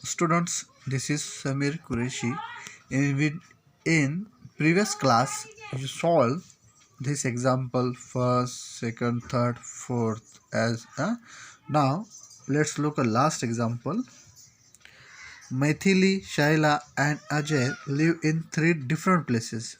Students, this is Samir Qureshi. In previous class, you solved this example first, second, third, fourth as now. Let's look at last example. Maithili, Shaila, and Ajay live in three different places.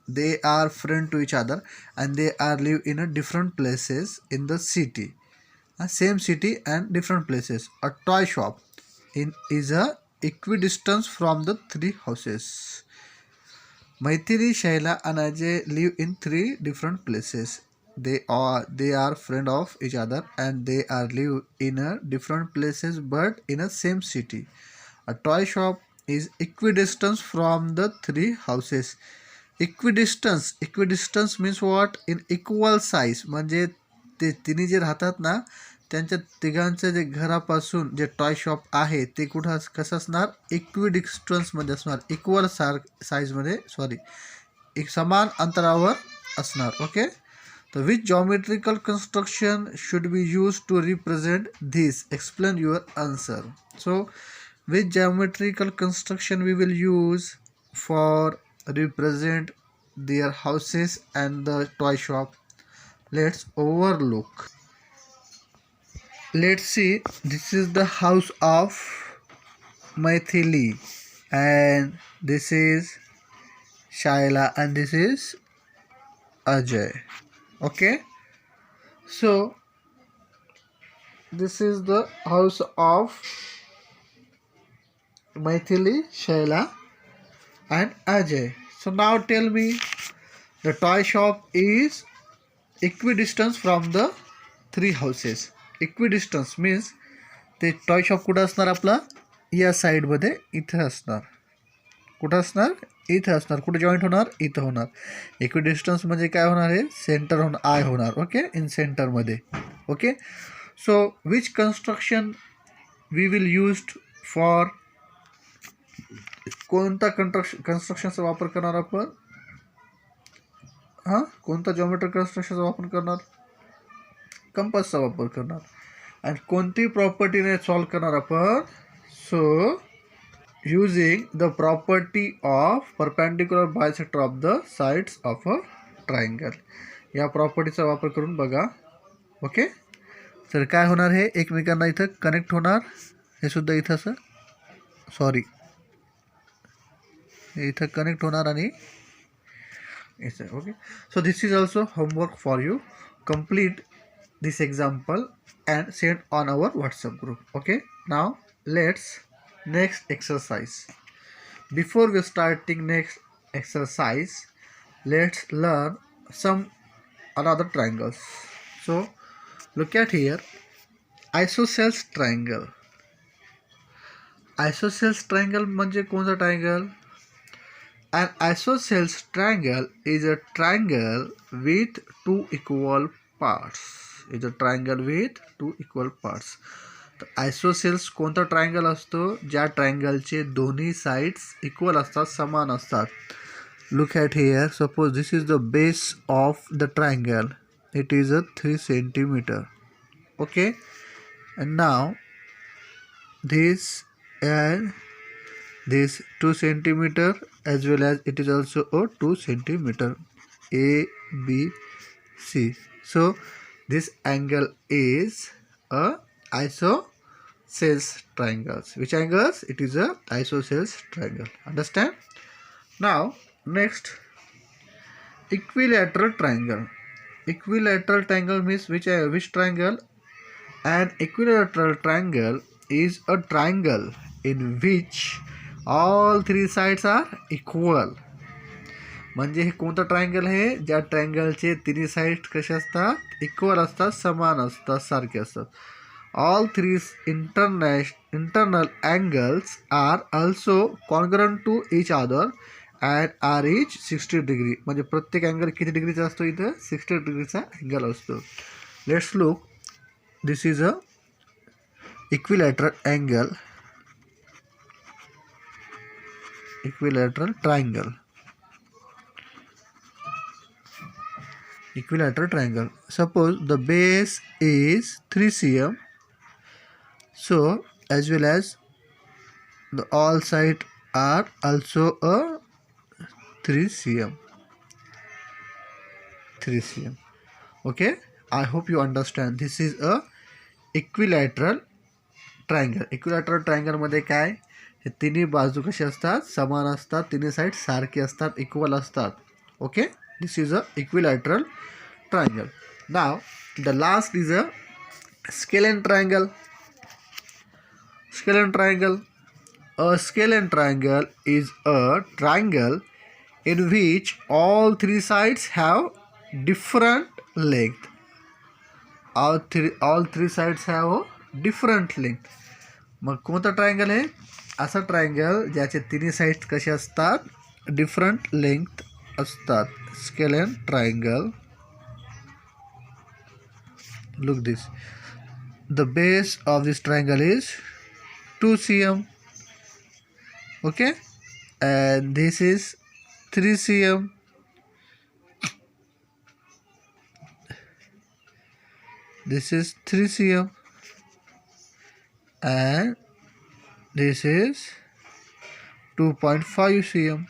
They are friends to each other and they are live in a different places in the city. Same city and different places. A toy shop is a equidistance from the three houses. Maithili, Shaila, and Ajay live in three different places. They are friend of each other and they are live in a different places but in a same city. A toy shop is equidistance from the three houses. Equidistance means what? In equal size. म्हणजे ते तिन्ही जे राहतात ना त्यांच्या तिघांचं जे घरापासून जे toy shop आहे ते कुठं कसं असणार? इक्विडिस्टन्समध्ये असणार. इक्वल साईजमध्ये एक समान अंतरावर असणार. ओके. तर which geometrical construction should be use to represent this? Explain your answer. So which geometrical construction we will use for represent their houses and the toy shop? Let's overlook. Let's see, this is the house of Maithili and this is Shaila and this is Ajay. Okay, so this is the house of Maithili, Shaila, and Ajay. So now tell me, the toy shop is equidistance from the three houses. Equidistance means ते toy shop कुठं असणार? आपला या साईडमध्ये इथं असणार. कुठं असणार? इथं असणार. कुठं जॉईंट होणार? इथं होणार. इक्विडिस्टन्स म्हणजे काय होणार आहे? सेंटर होणार, आय होणार. ओके, इन सेंटरमध्ये. Okay, so which construction we will use for? कोणता कन्स्ट्रक्शनचा वापर करणार आपण? कोणता जॉमेट्रिक कन्स्ट्रक्शनचा वापर करणार? कंपासचा वापर करणार. आणि कोणती प्रॉपर्टीने सॉल्व करणार आपण? So using the property of perpendicular bisector of the sides of a triangle. या प्रॉपर्टीचा वापर करून बघा. ओके, तर काय होणार? हे एकमेकांना इथं कनेक्ट होणार. हे सुद्धा इथं असं इथं कनेक्ट होणार आणि okay. So this is also homework for you. Complete this example and send on our WhatsApp group. Okay, now let's next exercise. Before we starting next exercise, let's learn some another triangles. So look at here, isosceles triangle. Isosceles triangle म्हणजे कोणता triangle? An isosceles triangle is a triangle with two equal parts. Is a triangle with two equal parts. तर आयसोसेल्स कोणता triangle असतो? ज्या ट्रायंगलचे दोन्ही sides equal असतात, समान असतात. Look at here, suppose this is the base of the triangle. It is a 3 centimeter. Okay, and now this 2 centimeter as well as it is also a 2 centimeter. A, B, C. So this angle is a isosceles triangles. Which angles? It is a isosceles triangle. Understand? Now next, equilateral triangle. Equilateral triangle means which triangle? An equilateral triangle is a triangle in which all three sides are equal. म्हणजे हे कोणतं triangle आहे? ज्या ट्रायंगलचे तिन्ही side कसे असतात? Equal असतात, समान असतात, सारखे असतात. All three internal angles are also congruent to each other and are each 60 degree. म्हणजे प्रत्येक अँगल किती डिग्रीचा असतो? इथं 60 degreeचा अँगल असतो. Let's look, this is a equilateral angle. Equilateral triangle. Equilateral triangle. Suppose the base is 3 cm. So as well as The all sides are also a 3 cm. 3 cm. Okay, I hope you understand. This is a equilateral triangle. Equilateral ट्रायंगलमध्ये काय, हे तिन्ही बाजू कसे असतात, समान असतात, तिन्ही साईड सारखे असतात, इक्वल असतात. Okay, this is a equilateral triangle. Now the last is a scalene triangle. Scalene triangle. A scalene triangle is a triangle in which all three sides have different length. All three sides have a different length. मग कोणतं triangle आहे, असं triangle ज्याचे तिन्ही sides कसे असतात, different length असतात. Scalene triangle. Look this. The base of this triangle is 2 cm. Okay, and this is 3 cm. This is 3 cm, and this is 2.5 cm.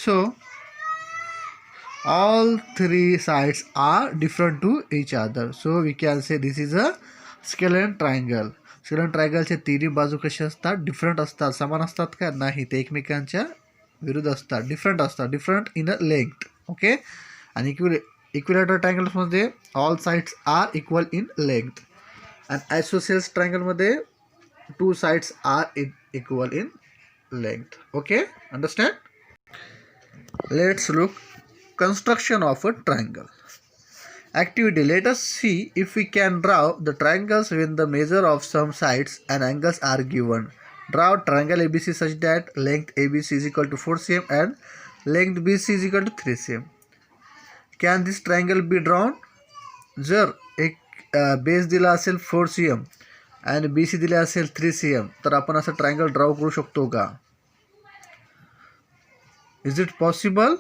So all three sides are different to each other. So we can say this is a scalene triangle. Scalene ट्रायंगलचे तिन्ही बाजू कसे असतात, different असतात. समान असतात का, नाही, ते एकमेकांच्या विरुद्ध असतात, डिफरंट असतात, different in a length. Okay, आणि इक्विलॅटरल ट्रायंगल्समध्ये all sides are equal in length. And isosceles ट्रायंगलमध्ये 2 sides are equal in length. Okay, understand. Let's look construction of a triangle. Activity. Let us see if we can draw the triangles when the measure of some sides and angles are given. Draw triangle ABC such that length ABC is equal to 4 cm and length BC is equal to 3 cm. Can this triangle be drawn? जर एक base दिला असेल 4 cm आणि BC दिले असेल 3 cm, तर आपण असं ट्रायंगल ड्रॉ करू शकतो का? Is it possible?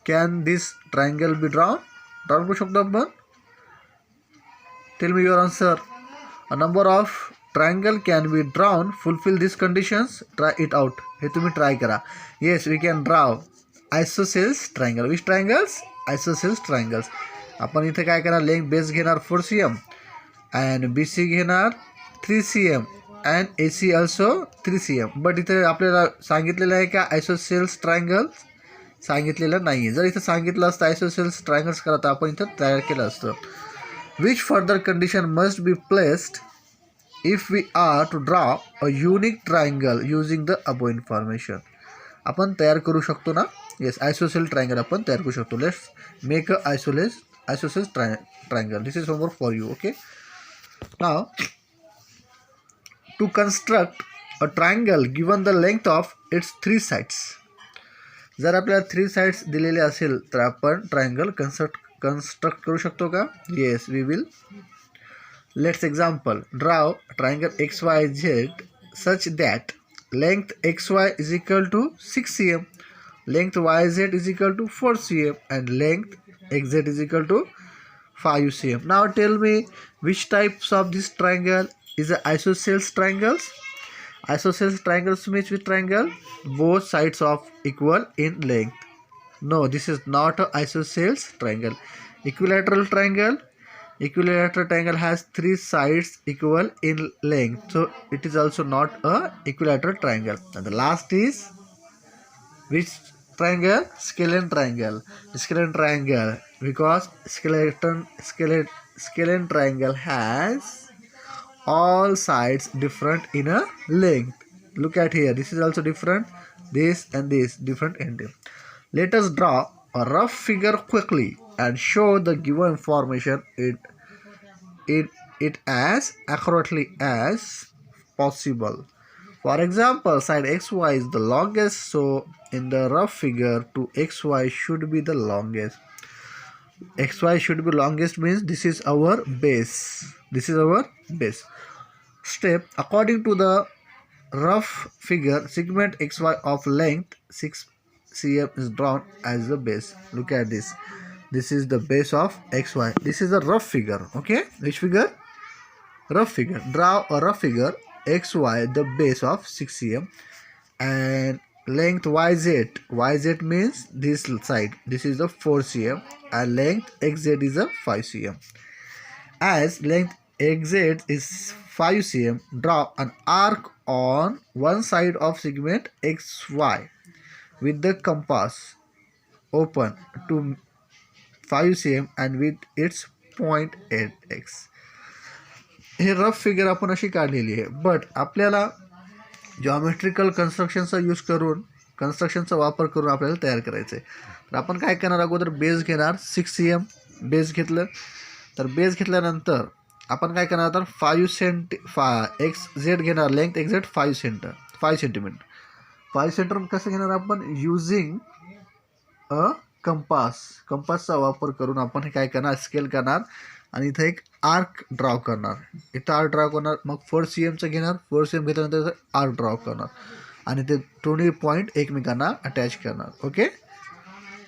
Can this triangle be drawn? Draw करू शकतो आपण? Tell me your answer. A number of triangle can be drawn. Fulfill these conditions. Try it out. हे तुम्ही ट्राय करा. Yes, we can draw isosceles triangle. Which triangles? Isosceles triangles. आपण इथे काय करणार, length base घेणार 4 cm and BC घेणार 3 cm and AC also 3 cm. But इथे आपल्याला सांगितलेलं आहे का isosceles triangles? सांगितलेलं नाही. जर इथं सांगितलं असतं आयसोसेल्स ट्रायंगल्स करा, तर आपण इथं तयार केलं असतं. Which further condition must be placed if we are to draw a unique triangle using the above information. आपण तयार करू शकतो ना. येस, आयसोसेल ट्रायंगल आपण तयार करू शकतो. Let's make a isosceles triangle. This is homework for you. Okay, now to construct a triangle given the length of its 3 sides. जर आपल्याला 3 sides दिलेले असेल तर आपण ट्रायंगल कन्स्ट्रक्ट करू शकतो का? Yes, we will. Let's example. Draw triangle XYZ such that length XY is equal to 6 cm, length YZ is equal to 4 cm and length XZ is equal to 5 cm. Now tell me which types of this triangle is a isosceles triangles. Isosceles triangles means which triangle? Both sides of equal in length. No, this is not a isosceles triangle. Equilateral triangle. Equilateral triangle has 3 sides equal in length. So it is also not a equilateral triangle. And the last is which triangle? Scalene triangle. Scalene triangle, because scalene triangle has all sides different in a length. Look at here, this is also different, this and this different ending. Let us draw a rough figure quickly and show the given information it as accurately as possible. For example, side XY is the longest, so in the rough figure to XY should be the longest. XY should be longest means this is our base. This is our base. Step. According to the rough figure, segment XY of length 6 cm is drawn as the base. Look at this. This is the base of XY. This is a rough figure. Okay. Which figure? Rough figure. Draw a rough figure xy the base of 6 cm, and length yz means this side, this is the 4 cm, and length xz is a 5 cm. As length xz is 5 cm, draw an arc on one side of segment xy with the compass open to 5 cm and with its point 8x. हे rough figure आपण अशी काढलेली आहे, but आपल्याला geometrical कन्स्ट्रक्शनचा वापर करून आपल्याला तयार करायचं आहे. तर आपण काय करणार, अगोदर बेस घेणार 6 cm. बेस घेतलं तर बेस घेतल्यानंतर आपण काय करणार, तर 5 एक्स झेड घेणार, लेंथ एक्झॅक्ट 5 सेंटीमीटर. 5 सेंटीमीटर कसं घेणार आपण, युजिंग अ कंपासचा वापर करून आपण हे काय करणार, स्केल करणार आणि इथं एक आर्क ड्रॉ करणार. इथं आर्क ड्रॉ करणार, मग 4 cmचं घेणार, 4 cm घेतल्यानंतर आर्क ड्रॉ करणार आणि ते दोन्ही पॉईंट एकमेकांना अटॅच करणार. Okay.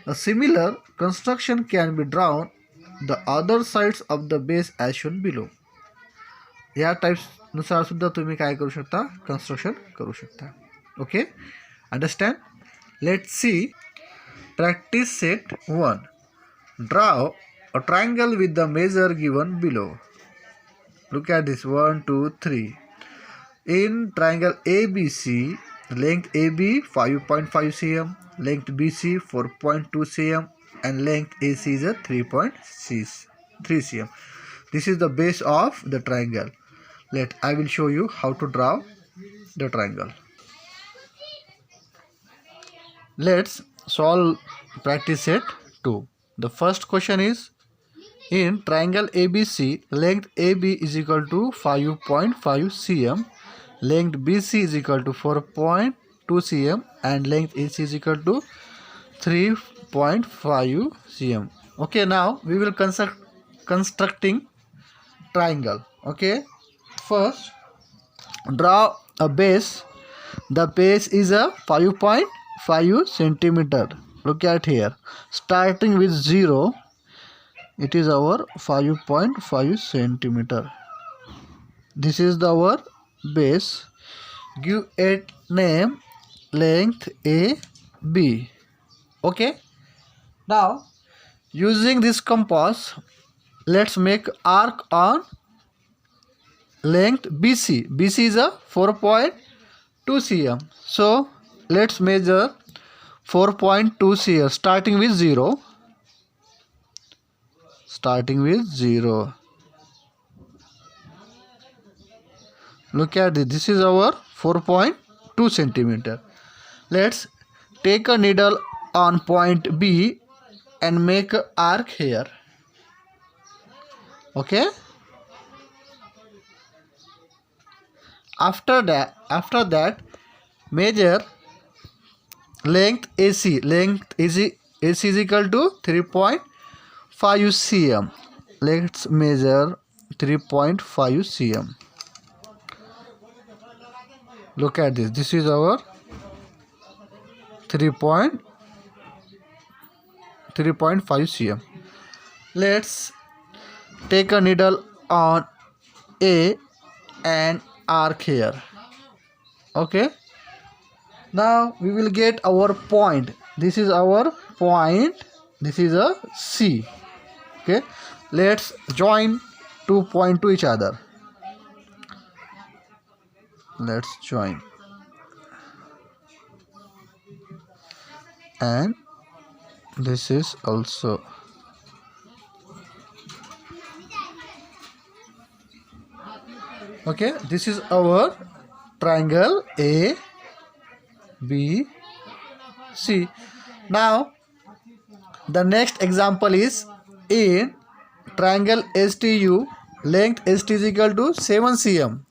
A similar construction can be drawn the other sides of the base as shown below. या टाईप्सनुसार सुद्धा तुम्ही काय करू शकता, कन्स्ट्रक्शन करू शकता. Okay, understand. Let's see practice set 1. Draw a triangle with the measure given below. Look at this, 1 2 3. In triangle ABC, length AB 5.5 cm, length BC 4.2 cm, and length AC is a 3.3 cm. This is the base of the triangle. I will show you how to draw the triangle. Let's solve practice set 2. The first question is, in triangle ABC, length AB is equal to 5.5 cm, length BC is equal to 4.2 cm, and length AC is equal to 3.5 cm. Okay, now we will constructing triangle. Okay, first draw a base. The base is a 5.5 centimeter. Look at here, starting with 0. It is our 5.5 centimeter. This is our base. Give it name length AB. Okay. Now using this compass, let's make arc on length BC. BC is a 4.2 cm. So let's measure 4.2 cm starting with 0. Look at this. This is our 4.2 centimeter. Let's take a needle on point B and make an arc here. Okay. After that, measure length AC. AC is equal to 3.5 cm. Let's measure 3.5 cm. Look at this. This is our 3.5 cm. Let's take a needle on A and arc here. Okay. Now we will get our point. This is our point. This is a C. Okay. Let's join 2 points to each other. Let's join. And this is also. Okay. This is our triangle A, B, C. Now the next example is in triangle STU, length ST is equal to 7 cm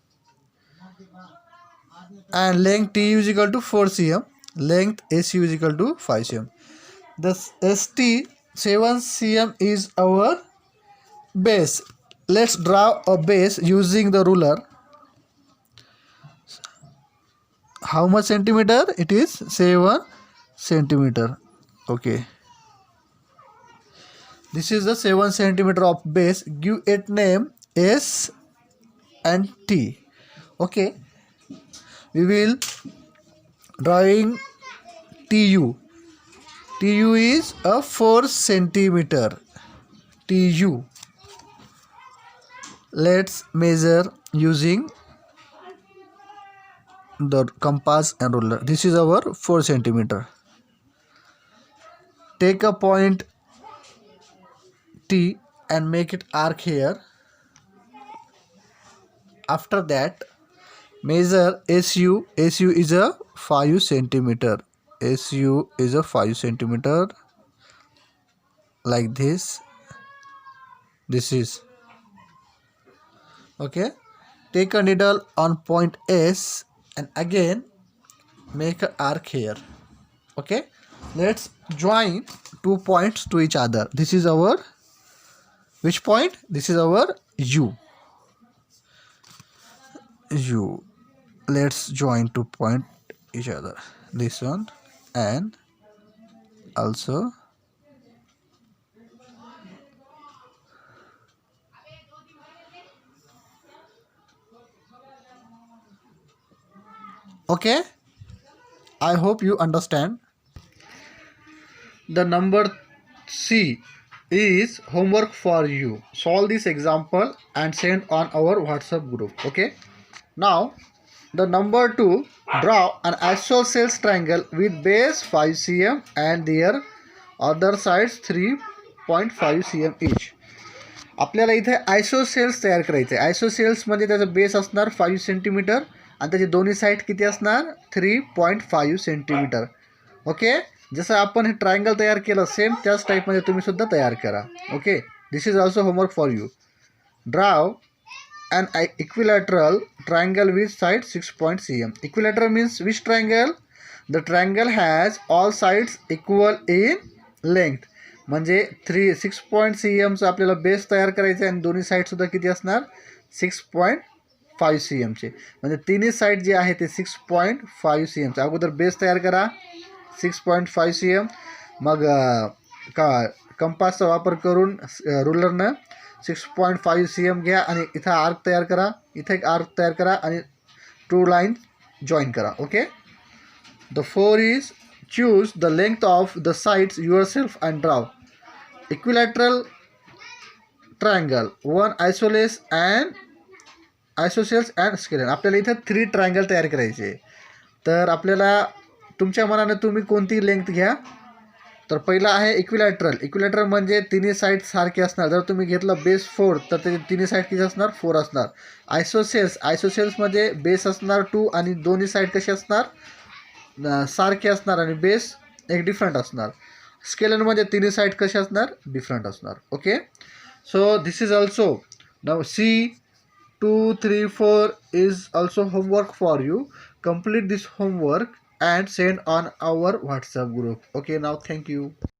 and length TU is equal to 4 cm, length SU is equal to 5 cm. The ST 7 cm is our base. Let's draw a base using the ruler. How much centimeter? It is 7 centimeter. Okay. This is the 7 centimeter of base. Give it name S and T. Okay. we will drawing TU. TU is a 4 centimeter. TU. Let's measure using the compass and ruler. This is our 4 centimeter. Take a point T and make it arc here. After that, measure SU. SU is a 5 centimeter. SU is a 5 centimeter. Like this. This is okay. Take a needle on point S and again make an arc here. Okay. Let's join 2 points to each other. This is our which point? This is our U. U. Let's join 2 points each other. This one and also okay. I hope you understand. The number C is homework for you. Solve this example and send on our WhatsApp group. Okay. Now the number 2, draw an isosceles triangle with base 5 cm and their other sides 3.5 cm each. आपल्याला इथे आयसोसेल्स तयार करायचे आहे. आयसोसेल्स म्हणजे त्याचा base असणार 5 centimetre आणि त्याचे दोन्ही साईड किती असणार 3.5 सेंटीमीटर. ओके. जसं आपण हे ट्रायंगल तयार केलं सेम त्याच टाईपमध्ये तुम्ही सुद्धा तयार करा. Okay. This is also homework for you. Draw an equilateral triangle with side 6 cm. Equilateral means which triangle? The triangle has all sides equal in length. म्हणजे 6 cm चा आपल्याला बेस तयार करायचा आहे आणि दोन्ही साईड सुद्धा किती असणार 6.5 cm चे. म्हणजे तिन्ही साईड जे आहे ते 6.5 cm चा. अगोदर बेस तयार करा 6.5 cm. मग कंपासचा वापर करून रुलरनं 6.5 cm घ्या आणि इथं आर्क तयार करा. इथे एक आर्क तयार करा आणि 2 लाईन जॉईन करा. Okay. The 4 is choose the length of the sides yourself and draw equilateral triangle, one isosceles and scalene. आपल्याला इथे 3 ट्रायंगल तयार करायचे. तर आपल्याला तुमच्या मनाने तुम्ही कोणती लेंथ घ्या. तर पहिला आहे इक्विलॅटरल. इक्विलॅटरल म्हणजे तिन्ही साईड सारखे असणार. जर तुम्ही घेतलं बेस 4 तर त्याचे तिन्ही साईड किती असणार 4 असणार. आयसोसेल्स मध्ये बेस असणार 2 आणि दोन्ही साईड कशी असणार सारखे असणार आणि बेस एक डिफरंट असणार. स्केलनमध्ये तिन्ही साईड कसे असणार डिफरंट असणार. Okay. So this is also now C 2, 3, 4 is also homework for you. Complete this homework and send on our WhatsApp group. Okay, now thank you.